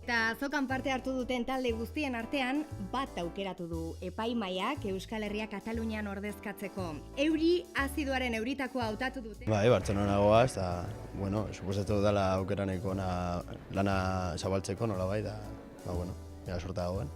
Eta azokan parte hartu duten talde guztien artean, bat aukeratu du epaimahaiak Euskal Herria Katalunian ordezkatzeko. Euri azidoaren euritakoa hautatu dute. Bai, Bartzelona goaz, eta, bueno, suposatu dela aukeraneko lana zabaltzeko, nola bai, da, bueno, ega sorta dagoen.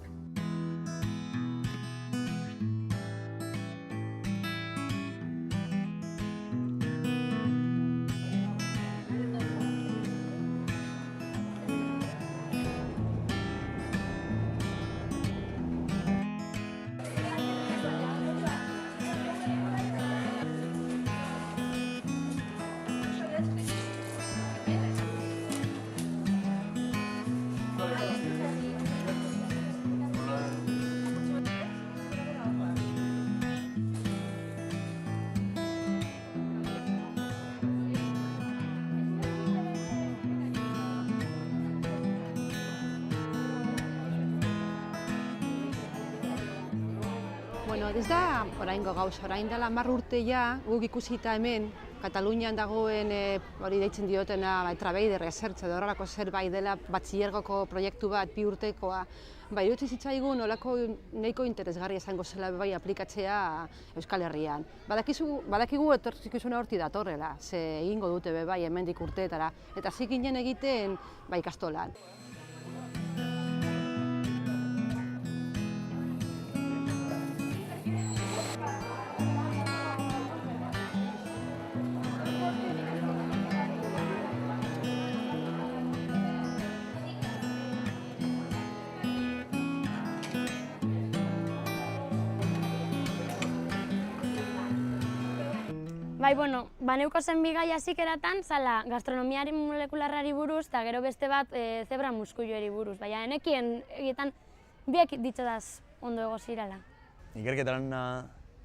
Bueno, ez da oraingo gauza, orain dela 10 urte ja, guk ikusita hemen, Katalunian dagoen hori deitzen diotena Trabeide Reserche edo horrelako zerbait dela batxilergoko proiektu bat 2 urtekoa. Iruditzen zitzaigun olako nahiko interesgarria izango zela bai aplikatzea Euskal Herrian. Badakigu etorkizuna hortik datorrela, ze egingo dute bai hemendik urteetara, eta hasi ginen egiten ikastolan. Baneuko zen bigai hasikeratan zala gastronomiari molekularrari buruz eta gero beste bat zebra muskuiluari buruz. Baina enekien egietan biek ditxodaz ondo ego zirala. Ikerketan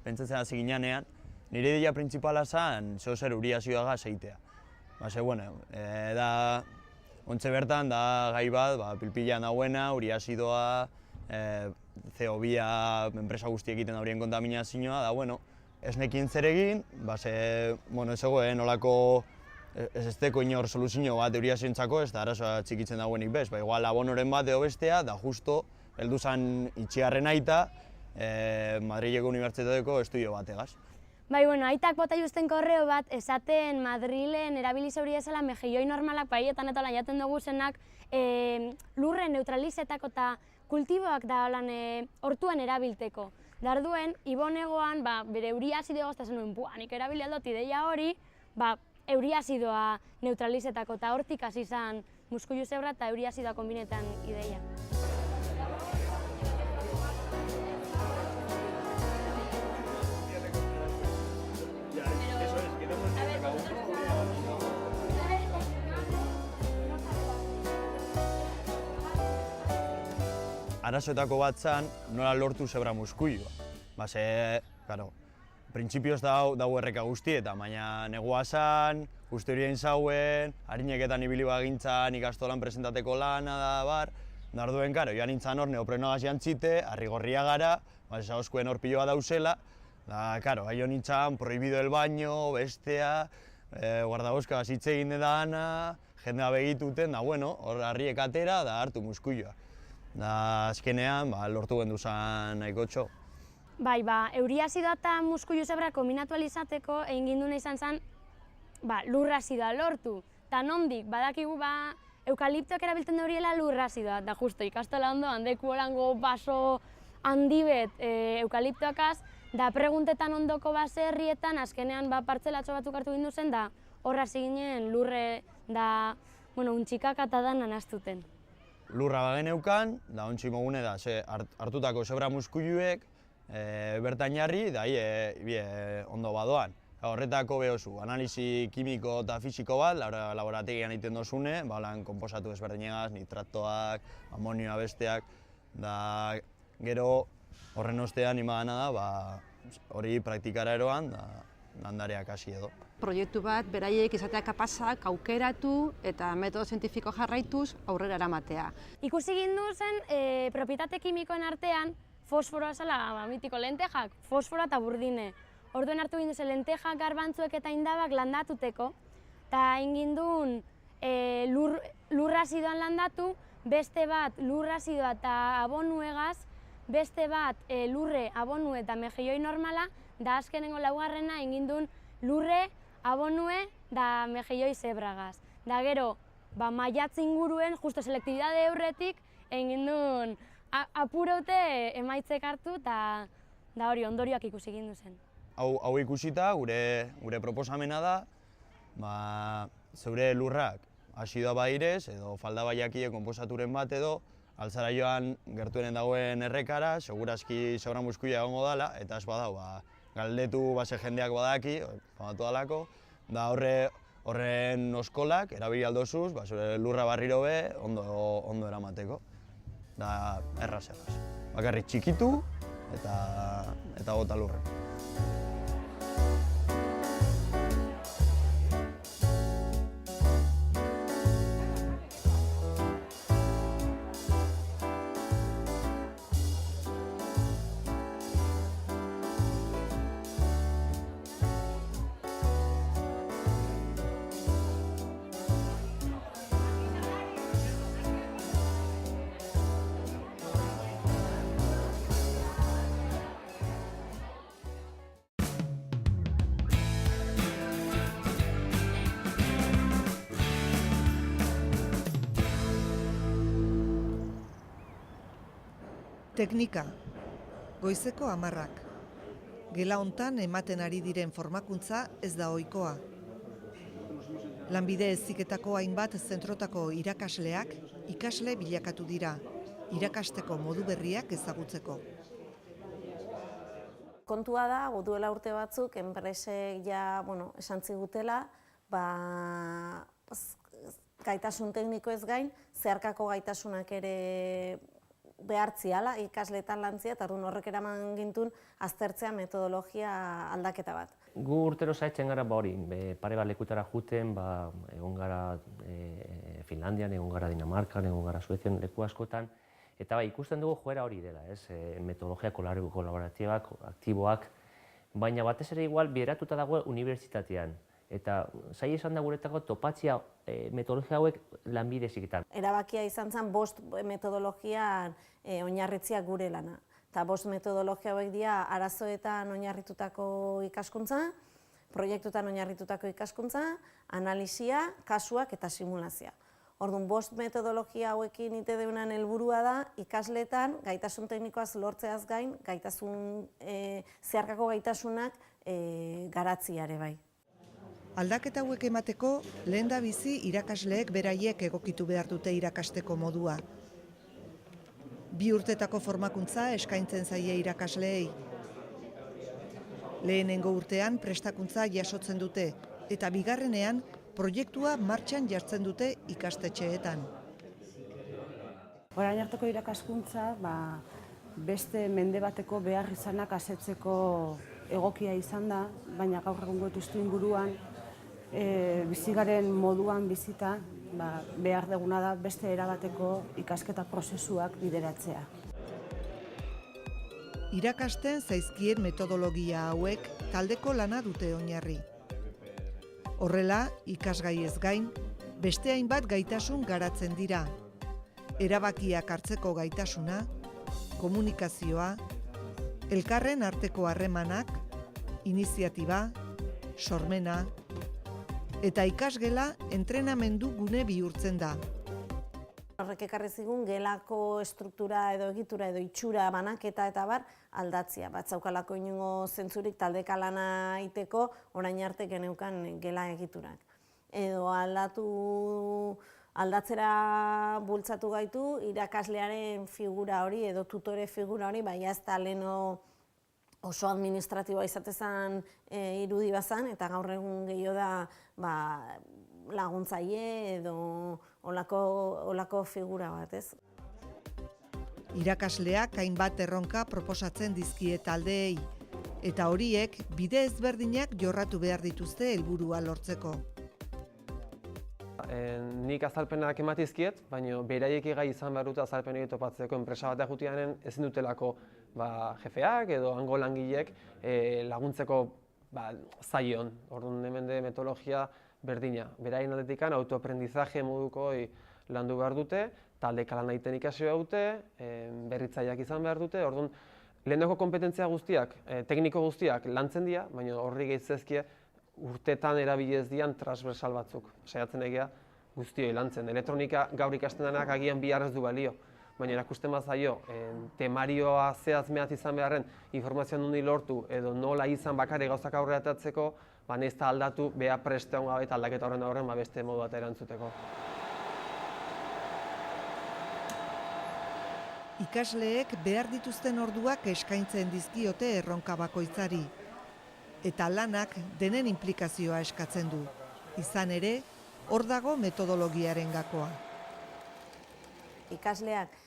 pentsatzen hasi ginean, nire ideia printzipala zen zeozer uriazioaga zeitea. Da ontze bertan da gai bat, pilpilan dauena, uriazidoa, CO2 enpresa guztiek egiten daurien kontaminazioa, da ez nekien zer egin, ez zegoen olako ez esteko inor soluzio bat euriazioentzako, ez da arazoa txikitzen dagoenik bez. Igual abonoren bat edo bestea, da justo heldu zen itxiarren aita Madrileko Unibertsitateko estudio bategaz. Aitak bota justen korreo bat, esaten Madrilen erabili zeuria zela mejilloi normalak paietan eta jaten dugu zenak lurren neutralizetako eta kultiboak da hortuan erabilteko. Darduen, ibonegoan, bere euriazidoa goztazen nuen, nik erabili aldot ideia hori, euriazidoa neutralizetako eta hortik hasi izan muskuilu zebra eta euriazidoa konbinetan ideia. Arazoetako bat zen, nola lortu zebra muskuilua. Printzipioz dago erreka guztietan, baina negua zen, guzti horien zauen, harineketan ibili bagintzan ikastolan presentateko lana da bar, darduen, joan nintzen hor neoprenogaz jantzite, harrigorria gara, zauzkuen hor piloa dauzela, haio nintzen prohibido el baño, bestea, guardabozka hitz egin edana, jendea begituten, hor harriek atera da hartu muskuilua. Azkenean, lortu gendu zen nahiko txo. Euriazidoa eta muskuilu zebra kombinatu izateko egin ginduna izan zen lurrazidoa lortu. Eta nondik, badakigu eukaliptoak erabiltzen dauriela lurrazidoa. Da justo ikastola ondo, handeku holango baso handibet eukaliptoakaz, da preguntetan ondoko baserrietan, azkenean partzelatxo batzuk hartu gindu zen, da horra ziginen lurre da untxikaka eta dan anaztuten. Lurra bageneukan, da ontsi mogune da, hartutako zebra muskuiluek, bertan jarri, da ondo badoan. Horretako behozu, analizi kimiko eta fisiko bat, laborategian egiten dozune, konposatu ezberdinegaz, nitratoak, amonioa besteak, da gero horren ostean imadana da, hori praktikara eroan, landareak hasi edo. Proiektu bat beraiek izatea kapazak aukeratu eta metodo zientifiko jarraituz aurrera eramatea. Ikusi gindu zen propietate kimikoen artean fosforoa zela mitiko lentejak, fosforoa eta burdine. Orduen hartu gindu zen lentejak, garbantzuek eta indabak landatuteko eta egin ginduen lurra azidoan landatu, beste bat lur azidoa eta abonuegaz, beste bat lurre, abonu eta mejilloi normala, da azkenengo laugarrena egindun lurre, abonue da mejilloi zebragaz. Da gero, maiatz inguruen, justo selektibidade eurretik, egindun apuraute emaitzek hartu eta hori ondorioak ikusi egin zen. Hau ikusita, gure proposamena da, zeure lurrak asidoa bairez edo falda baiakile konposaturen bat edo altzara joan gertuenen dagoen errekara, segurazki sobra muskuia egongo dela, eta ez badau, galdetu base jendeak badaki, famatu dalako, da horren oskolak erabili aldozuz, zure lurra barriro be, ondo eramateko. Da erraz. Bakarrik txikitu eta bota lurren. Teknika. Goizeko 10:00. Gela hontan ematen ari diren formakuntza ez da ohikoa. Lanbide heziketako hainbat zentrotako irakasleak ikasle bilakatu dira, irakasteko modu berriak ezagutzeko. Kontua da, duela urte batzuk, enpresek esan zigutela, gaitasun tekniko ez gain, zeharkako gaitasunak ere behartziala, ikasleetan lantzia, eta horrek eraman gintun aztertzea metodologia aldaketa bat. Gu urtero saiatzen gara hori, pare bat lekutara juten, egon gara Finlandian, egon gara Dinamarkan, egon gara Suezian, leku askotan, eta ikusten dugu joera hori dela, metodologia kolaboratibak, aktiboak, baina batez ere igual bideratuta dago unibertsitatean. Eta zaila izan da guretako topatzia metodologia hauek lanbide heziketan. Erabakia izan zen 5 metodologian oinarritzea gure lana. Eta 5 metodologia hauek dira arazoetan oinarritutako ikaskuntza, proiektutan oinarritutako ikaskuntza, analisia, kasuak eta simulazioa. Orduan, 5 metodologia hauekin ite deunan helburua da ikasleetan gaitasun teknikoaz lortzeaz gain, zeharkako gaitasunak garatziare bai. Aldaketa hauek emateko, lehendabizi irakasleek beraiek egokitu behar dute irakasteko modua. 2 urtetako formakuntza eskaintzen zaie irakasleei. Lehenengo urtean prestakuntza jasotzen dute, eta bigarrenean proiektua martxan jartzen dute ikastetxeetan. Orain arteko irakaskuntza, beste mende bateko behar izanak asetzeko egokia izan da, baina gaur egungo testuinguruan bizigaren moduan bizita behar duguna da beste erabateko ikasketa prozesuak bideratzea. Irakasten zaizkien metodologia hauek taldeko lana dute oinarri. Horrela, ikasgaiez gain, beste hainbat gaitasun garatzen dira. Erabakiak hartzeko gaitasuna, komunikazioa, elkarren arteko harremanak, iniziatiba, sormena, eta ikasgela entrenamendu gune bihurtzen da. Horrek ekarri zigun gelako estruktura edo egitura edo itxura banaketa eta aldatzea. Batzaukalako inongo zentzurik taldeka lana iteko orain arte geneukan gela egiturak. Edo aldatzera bultzatu gaitu irakaslearen figura hori edo tutore figura hori, ez da leheno oso administratiboa izatezan irudi bazan, eta gaur egun gehiago da laguntzaile edo olako figura bat, ez? Irakasleak hainbat erronka proposatzen dizkie taldeei, eta horiek bide ezberdinak jorratu behar dituzte helburua lortzeko. Nik azalpenak ematizkiet, baina beraiek gai izan behar dute azalpen hori topatzeko enpresa batean jutianen ezin dutelako jefeak edo hango langileek laguntzeko zaion. Orduan hemen de metodologia berdina. Beraien aldetikan autoaprendizaje moduko landu behar dute, taldeka lan egiten ikasi behar dute, berritzaileak izan behar dute, orduan, leheneko kompetentzia guztiak, tekniko guztiak lantzen dira, baina horri gehitzezkie urtetan erabilez dian transversal batzuk. Saiatzen egia guztioi lantzen. Elektronika gaur ikasten denak agian bihar ez du balio, baina erakusten bazaio, temarioa zehaz mehat izan beharren informazioa nundi lortu edo nola izan bakarrik gauzak aurrera atatzeko, nahiz eta aldatu beha preste hon gabe eta aldaketa horren aurren beste modu bat erantzuteko. Ikasleek behar dituzten orduak eskaintzen dizkiote erronka bakoitzari. Eta lanak denen inplikazioa eskatzen du. Izan ere, hor dago metodologiaren gakoa. Ikasleak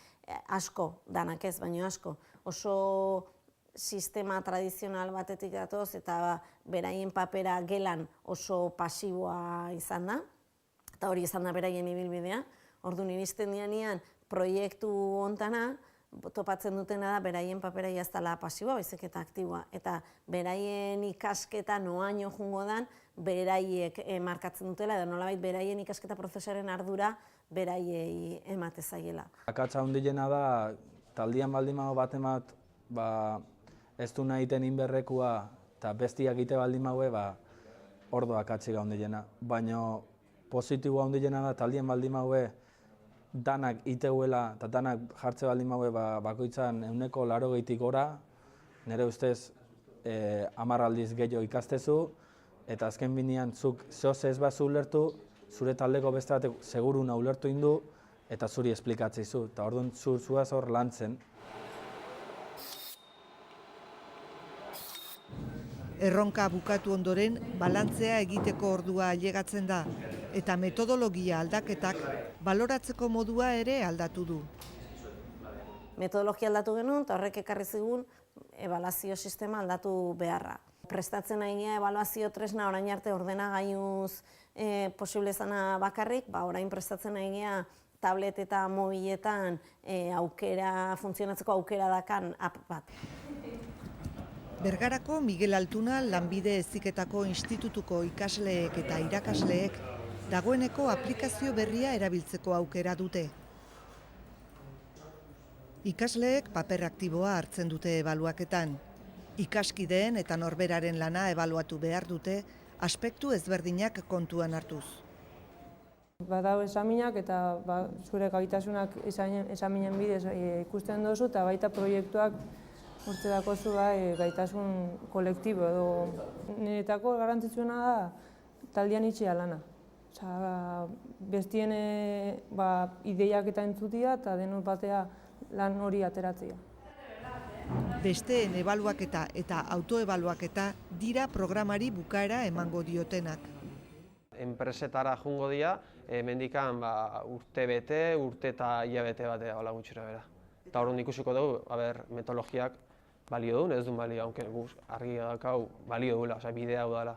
asko, danak ez, baino asko, oso sistema tradizional batetik datoz eta beraien papera gelan oso pasiboa izan da, eta hori izan da beraien ibilbidea. Orduan iristen dianean proiektu hontana, topatzen dutena da beraien papera jaztala pasiboa, baizik eta aktiboa. Eta beraien ikasketa noaino jungo dan, beraiek markatzen dutela, edo nolabait beraien ikasketa prozesuaren ardura beraiei emate zaiela. Akatsa handiena da, taldian baldin bat emat, ez du nahi iten inberrekua eta bestiak ite baldin maue, ordo akatsi handiena. Baina positiboa handiena da, taldian baldin maue, danak iteuela eta danak jartze baldin maue bakoitzan 180 gora, nire ustez 10 aldiz gehiago ikastezu, eta azken binean zuk zehoz ez bazu ulertu, zure taldeko beste batek seguruna ulertu indu eta zuri esplikatzeizu, eta orduan zuaz hor lantzen. Erronka bukatu ondoren, balantzea egiteko ordua ailegatzen da, eta metodologia aldaketak baloratzeko modua ere aldatu du. Metodologia aldatu genuen, eta horrek ekarri zigun ebaluazio sistema aldatu beharra. Prestatzen nahi ebaluazio tresna orain arte ordenagailuz posible zana bakarrik, orain prestatzen nahi tablet eta mobiletan funtzionatzeko aukera dakan app bat. Bergarako Miguel Altuna Lanbide Heziketako Institutuko ikasleek eta irakasleek dagoeneko aplikazio berria erabiltzeko aukera dute. Ikasleek paper aktiboa hartzen dute ebaluaketan. Ikaskideen eta norberaren lana ebaluatu behar dute aspektu ezberdinak kontuan hartuz. Badau esaminak eta zure gaitasunak esaminen bidez ikusten dozu eta baita proiektuak urte dakozu gaitasun kolektibo edo niretako garrantzitsuena da taldean itxia lana. Bestien ideiak eta entzutia eta denok batea lan hori ateratzea. Besteen ebaluaketa eta autoebaluaketa dira programari bukaera emango diotenak. Enpresetara jungo dira, mendikan urte bete, urte eta hilabete batea hola gutxira bera. Eta hori ikusiko dugu, metodologiak balio du, ez du balio, argi daukau balio duela, bidea hau dela.